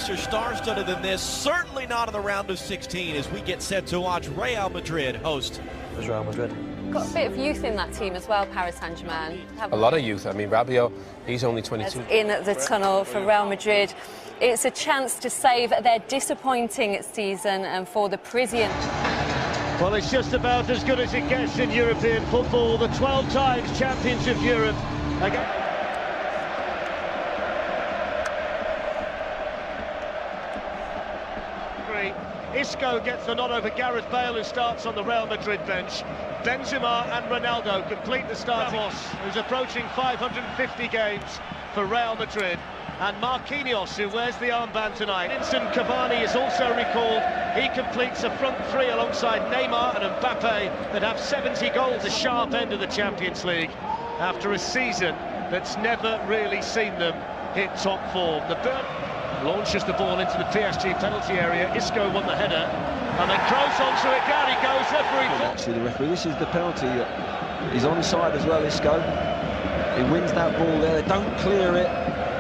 nicer, star-studded than this. Certainly not in the round of 16 as we get set to watch Real Madrid host Real Madrid. Got a bit of youth in that team as well, Paris Saint-Germain. A lot of youth. I mean, Rabiot, he's only 22. In the tunnel for Real Madrid. It's a chance to save their disappointing season and for the Parisian. Well, it's just about as good as it gets in European football. The 12 times champions of Europe. Again. Isco gets the nod over Gareth Bale, who starts on the Real Madrid bench. Benzema and Ronaldo complete the start. Ramos, who's approaching 550 games for Real Madrid. And Marquinhos, who wears the armband tonight. Edinson Cavani is also recalled. He completes a front three alongside Neymar and Mbappe that have 70 goals, the sharp end of the Champions League, after a season that's never really seen them hit top form. The launches the ball into the PSG penalty area. Isco won the header, and then Kroos onto it. Down he goes. Referee. Actually, the referee. This is the penalty. He's onside as well. Isco. He wins that ball there. They don't clear it,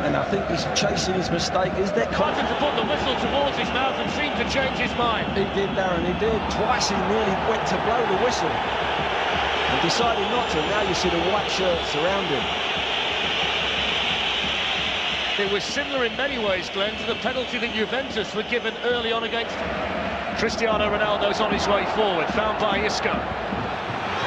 and I think he's chasing his mistake. Is there? Wanted to put the whistle towards his mouth and seemed to change his mind. He did, Darren. He did. Twice he nearly went to blow the whistle and decided not to. Now you see the white shirts around him. It was similar in many ways, Glenn, to the penalty that Juventus were given early on against Cristiano Ronaldo's on his way forward, found by Isco.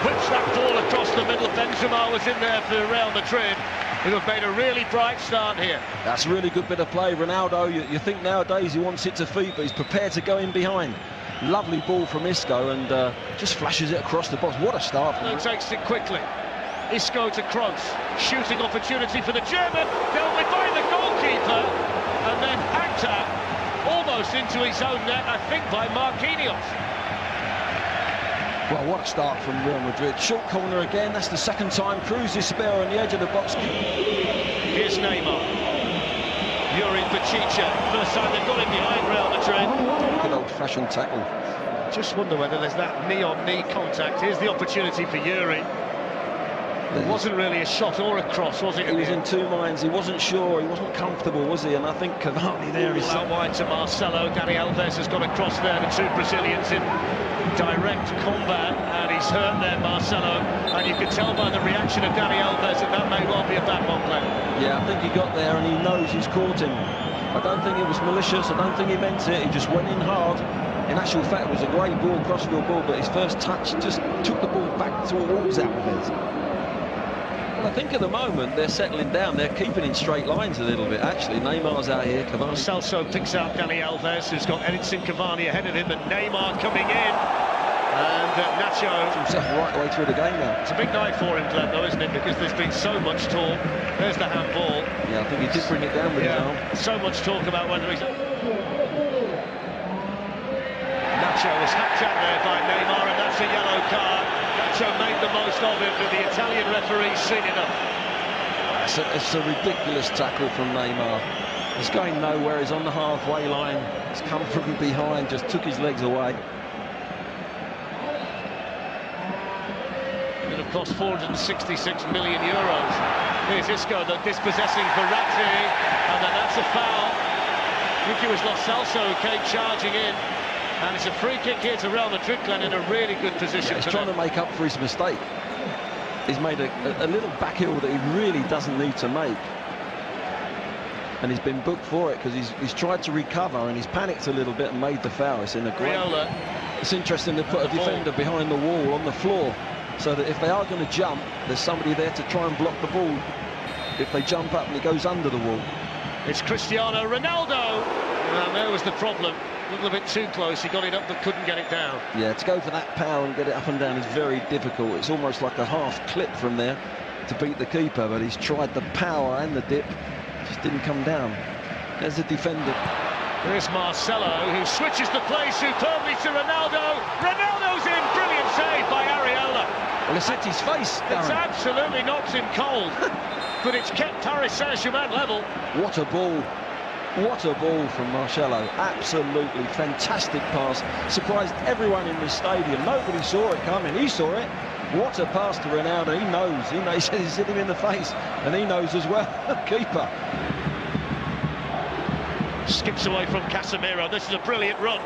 Whips that ball across the middle. Benzema was in there for Real Madrid, who have made a really bright start here. That's a really good bit of play. Ronaldo, you think nowadays he wants it to feet, but he's prepared to go in behind. Lovely ball from Isco, and just flashes it across the box. What a start. He takes it quickly. Isco to Kroos, shooting opportunity for the German, dealt with by the goalkeeper, and then hacked at almost into his own net, I think, by Marquinhos. Well, what a start from Real Madrid. Short corner again, that's the second time. Cruz is spare on the edge of the box. Here's Neymar. Yuri Pachicha, first time they've got him behind Real Madrid. Good old-fashioned tackle. Just wonder whether there's that knee-on-knee contact. Here's the opportunity for Yuri. It wasn't really a shot or a cross, was it? He was in two minds. He wasn't sure. He wasn't comfortable, was he? And I think Cavani there is... Out wide to Marcelo. Dani Alves has got a cross there. The two Brazilians in direct combat. And he's hurt there, Marcelo. And you can tell by the reaction of Dani Alves that may well be a bad one, Glenn. Yeah, I think he got there and he knows he's caught him. I don't think it was malicious. I don't think he meant it. He just went in hard. In actual fact, it was a great ball, crossfield ball, but his first touch just took the ball back towards Alves. I think at the moment they're settling down. They're keeping in straight lines a little bit, actually. Neymar's out here. Cavani. Celso picks out Dani Alves, who's got Edinson Cavani ahead of him, and Neymar coming in. And Nacho. Himself right the way through the game now. It's a big night for him, Glenn, though, isn't it? Because there's been so much talk. There's the handball. Yeah, I think he did bring it down with his arm. So much talk about whether he's... Nacho was hacked out there by Neymar, and that's a yellow card. Nacho made the most of it, but the Italian referee's seen enough. It's a ridiculous tackle from Neymar. He's going nowhere. He's on the halfway line. He's come from behind, just took his legs away. It would have cost 466 million euros. Here's Isco, the dispossessing Verratti, and then that's a foul. I think it was Lo Celso who came charging in. And it's a free kick here to Real Madrid, Glenn, in a really good position. Yeah, he's trying to make up for his mistake. He's made a little back heel that he really doesn't need to make. And he's been booked for it because he's tried to recover and he's panicked a little bit and made the foul. It's in a great... It's interesting to put a defender behind the wall on the floor so that if they are going to jump, there's somebody there to try and block the ball if they jump up and it goes under the wall. It's Cristiano Ronaldo. And there was the problem. A little bit too close. He got it up but couldn't get it down. Yeah, to go for that power and get it up and down is very difficult. It's almost like a half clip from there to beat the keeper, but he's tried the power and the dip. Just didn't come down. There's the defender. Here's Marcelo, who switches the play superbly to Ronaldo. Ronaldo's in. Brilliant save by Areola. Well, it's hit his face, Darren. It's absolutely knocked him cold. But it's kept Paris Saint-Germain level. What a ball. What a ball from Marcelo. Absolutely fantastic pass. Surprised everyone in the stadium. Nobody saw it coming. He saw it. What a pass to Ronaldo. He knows. He said he's hit him in the face. And he knows as well. Keeper. Skips away from Casemiro. This is a brilliant run.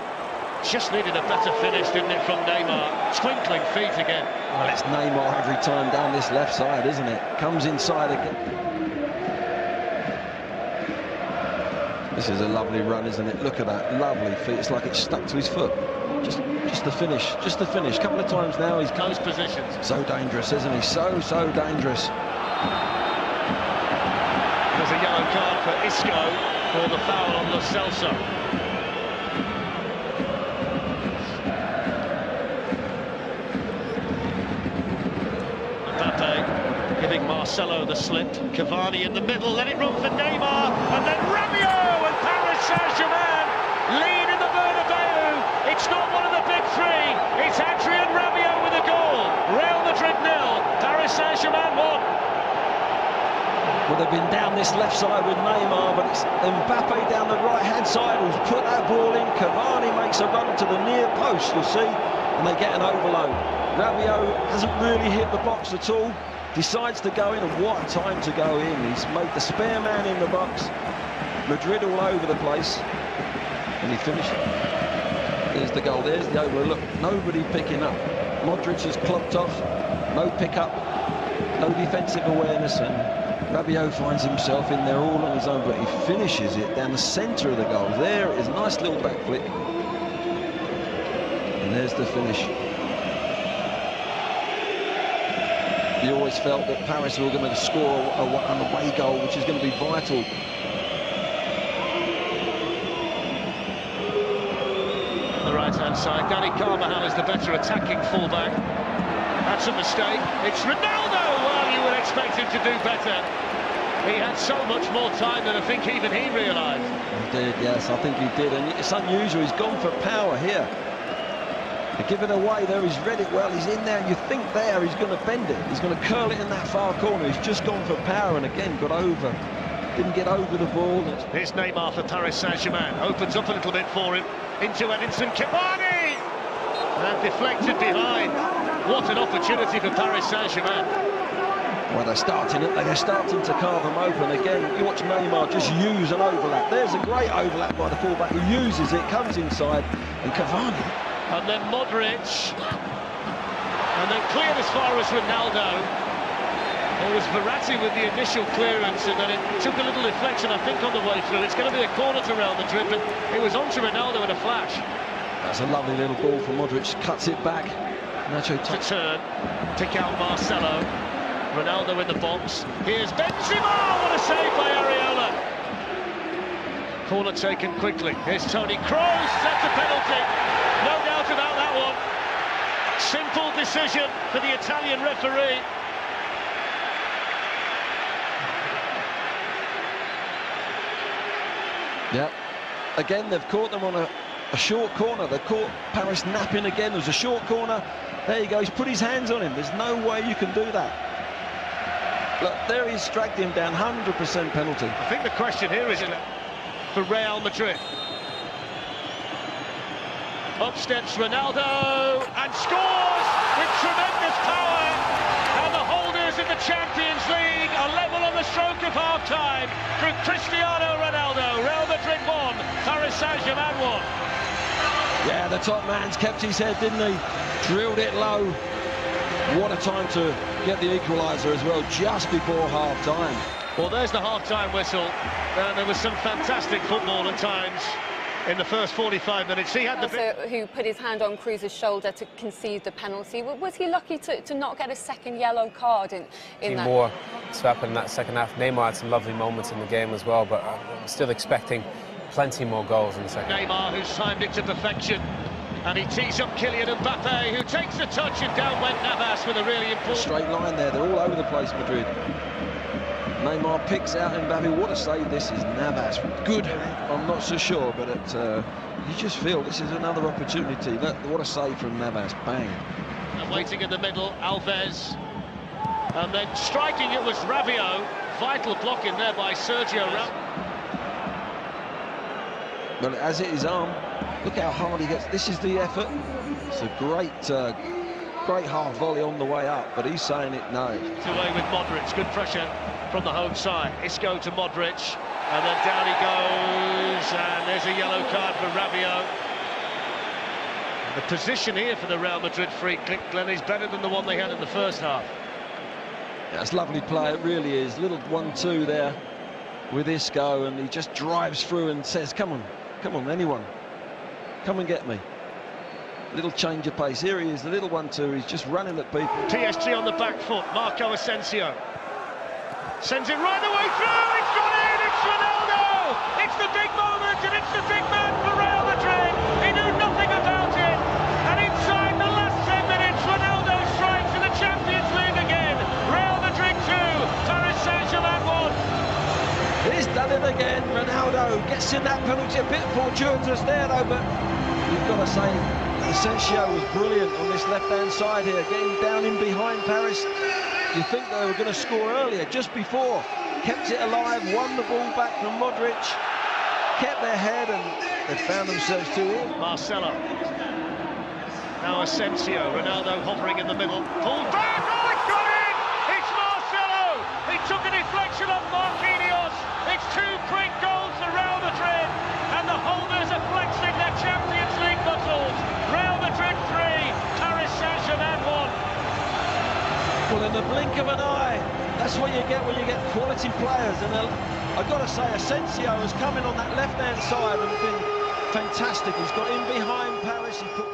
Just needed a better finish, didn't it, from Neymar? Twinkling feet again. Well, it's Neymar every time down this left side, isn't it? Comes inside again. This is a lovely run, isn't it? Look at that, lovely feet. It's like it's stuck to his foot. Just the finish, just the finish. A couple of times now he's Close positions. so dangerous, isn't he? So dangerous. There's a yellow card for Isco for the foul on Lo Celso. Mbappe giving Marcelo the slip. Cavani in the middle, let it run for Neymar, and then Rabiot and Paris Saint-Germain lead in the Bernabeu. It's not one of the big three. It's Adrien Rabiot with a goal. Real Madrid 0, Paris Saint-Germain 1. Well, they've been down this left side with Neymar, but it's Mbappe down the right-hand side who's put that ball in. Cavani makes a run to the near post, you'll see, and they get an overload. Rabiot hasn't really hit the box at all, decides to go in, and what a time to go in. He's made the spare man in the box. Madrid all over the place, and he finished. There's the goal, there's the overload. Look, nobody picking up. Modric has clocked off, no pick-up, no defensive awareness, and Rabiot finds himself in there all on his own, but he finishes it down the centre of the goal. There it is, nice little backflip. And there's the finish. You always felt that Paris were going to score an away goal, which is going to be vital. On the right-hand side, Dani Carvajal is the better attacking fullback. That's a mistake. It's Ronaldo! Well, you would expect him to do better. He had so much more time than I think even he realised. He did, yes, I think he did. And it's unusual, he's gone for power here. To give it away there, he's read it well, he's in there, and you think there he's going to bend it. He's going to curl it in that far corner. He's just gone for power, and again, got over. Didn't get over the ball. Here's Neymar for Paris Saint-Germain. Opens up a little bit for him. Into Edinson Cavani! And deflected behind. What an opportunity for Paris Saint-Germain. Well, they're starting to carve them open again. You watch Neymar just use an overlap. There's a great overlap by the fullback who uses it, comes inside, and Cavani. And then Modric. And then cleared as far as Ronaldo. It was Verratti with the initial clearance, and then it took a little deflection, I think, on the way through. It's going to be a corner to Real Madrid, but it was onto Ronaldo in a flash. That's a lovely little ball from Modric, cuts it back. Nacho to turn, pick out Marcelo. Ronaldo in the box. Here's Benzema! What a save by Areola! Corner taken quickly. Here's Toni Kroos. That's a penalty. No doubt about that one. Simple decision for the Italian referee. Yeah. Again, they've caught them on a short corner. They've caught Paris napping again. There's a short corner. There you go. He's put his hands on him. There's no way you can do that. Look, there he's dragged him down, 100% penalty. I think the question here is for Real Madrid. Up steps Ronaldo and scores with tremendous power. And the holders in the Champions League are level on the stroke of half-time through Cristiano Ronaldo. Real Madrid 1, Paris Saint-Germain 1. Yeah, the top man's kept his head, didn't he? Drilled it low. What a time to get the equaliser as well, just before half-time. Well, there's the half-time whistle. There was some fantastic football at times in the first 45 minutes. He had who put his hand on Cruz's shoulder to concede the penalty. Was he lucky to not get a second yellow card in that? More swapping in that second half. Neymar had some lovely moments in the game as well, but I'm still expecting plenty more goals in the second. Neymar, who's timed it to perfection. And he tees up Kylian Mbappe, who takes the touch, and down went Navas with a really important... Straight line there, they're all over the place, Madrid. Neymar picks out Mbappe. What a save this is, Navas. Good, I'm not so sure, but you just feel this is another opportunity. Look, what a save from Navas, bang. And waiting in the middle, Alves. And then striking it was Rabiot. Vital block in there by Sergio Ramos. But as it is arm, look how hard he gets. This is the effort. It's a great half volley on the way up, but he's saying it no. Away with Modric, good pressure from the home side. Isco to Modric, And then down he goes, and there's a yellow card for Rabiot. The position here for the Real Madrid free kick, Glenn, is better than the one they had in the first half. That's lovely play, it really is. Little 1-2 there with Isco, and he just drives through and says, come on, anyone, come and get me. Little change of pace. Here he is, the little 1-2, he's just running at people. PSG on the back foot, Marco Asensio sends it right the way through, it's gone in, it's Ronaldo! It's the big moment, and it's the big man for Real Madrid. He knew nothing about it, and inside the last 10 minutes, Ronaldo strikes in the Champions League again. Real Madrid 2, Paris Saint-Germain 1. He's done it again, Ronaldo gets in that penalty, a bit fortuitous there though, but you've got to say, Asensio was brilliant on this left-hand side here, getting down in behind Paris. You think they were going to score earlier, just before. Kept it alive, won the ball back from Modric, kept their head, and they found themselves 2 in. Marcelo. Now Asensio, Ronaldo hovering in the middle. Pulled back, oh, it's gone in! It's Marcelo! He took a deflection off Marquinhos. It's 2 quick goals for Real Madrid, and the holders are flexing their Champions League muscles. Real Madrid 3, Paris Saint-Germain 1. Well, in the blink of an eye, that's what you get when you get quality players. And I've got to say, Asensio has come in on that left-hand side and been fantastic. He's got in behind Paris, he put